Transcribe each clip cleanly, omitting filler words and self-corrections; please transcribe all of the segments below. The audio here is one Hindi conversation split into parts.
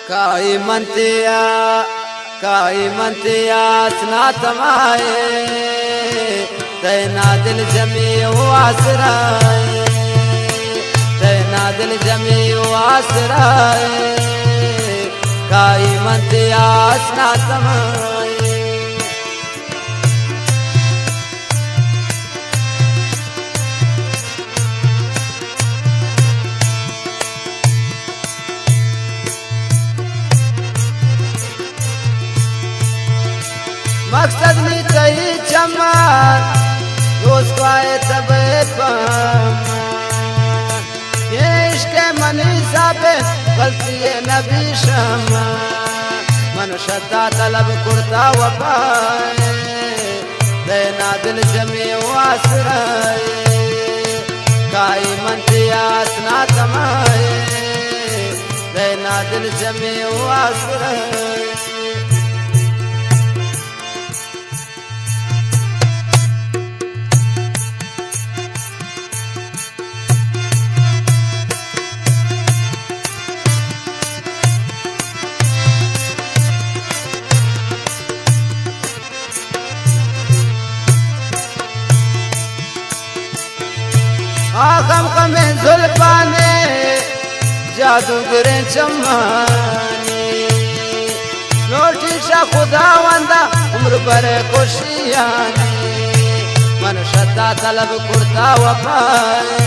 काई मंतिया स्नातमाए तैना दिल जमी आसराए तैना दिल जमी आसराए काई मंतिया स्नातमाए मकसद नहीं चाहिए चमन दोस्त आए तब ये इश्क मनीषा पे गलती है नबी शमा मनुष्यता तलब कुर्ता वफाए देना दिल जमी आसराए काई मंतिया स्ना तमाए देना दिल जमी आसराए आगम कमे जुल्फाने जादूगरे चम्माने रोटी शा खुदावंदा उम्र पर खुशियाने मन श्रद्धा तलब कुर्ता वफाए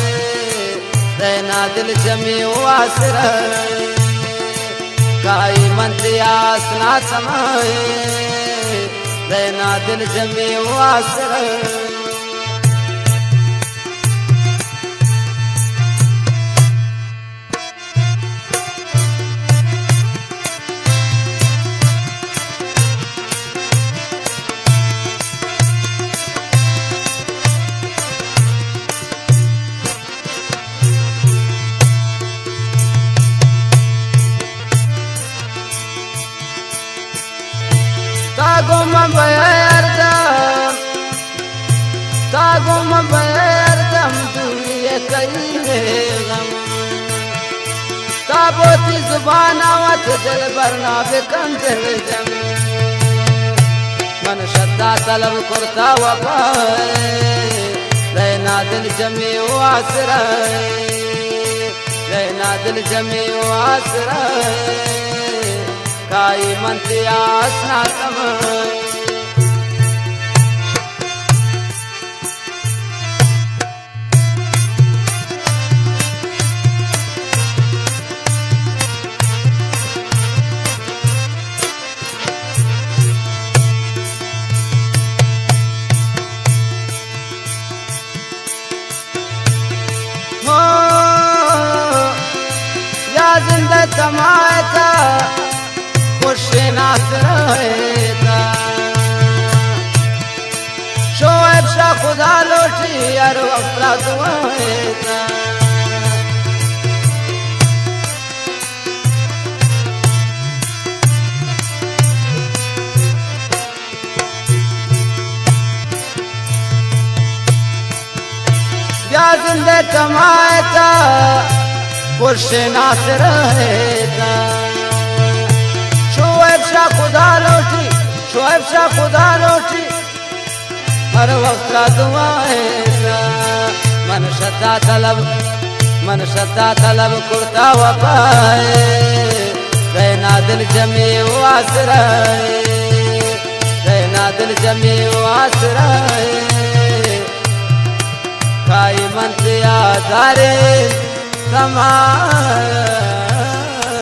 देना दिल जमी आसराए काई मंतिया स्ना समाए देना दिल जमी आसराए तागुम बयर्दम दुनिया कई गम ताबोती जुबान आवत दिल बरना बिकम दिल जम मन श्रद्धा तलब कुर्ता वफाए देना दिल जमी आसराए देना दिल जमी आसराए काई मंतिया स्ना तमाए जिंदा कमाता खुश नासरता शोएब शाह खुदा लोटी यार अफरा दुआता या जिंदा कमाता खुश नासर रहेगा शोएब शाह खुदा लोटी शोएब शाह खुदा लोटी हर वक्त का दुआएगा मन श्रद्धा तलब कुर्ता वफाए देना दिल जमी आसराए देना दिल जमी आसराए काई मंतिया दारे समाए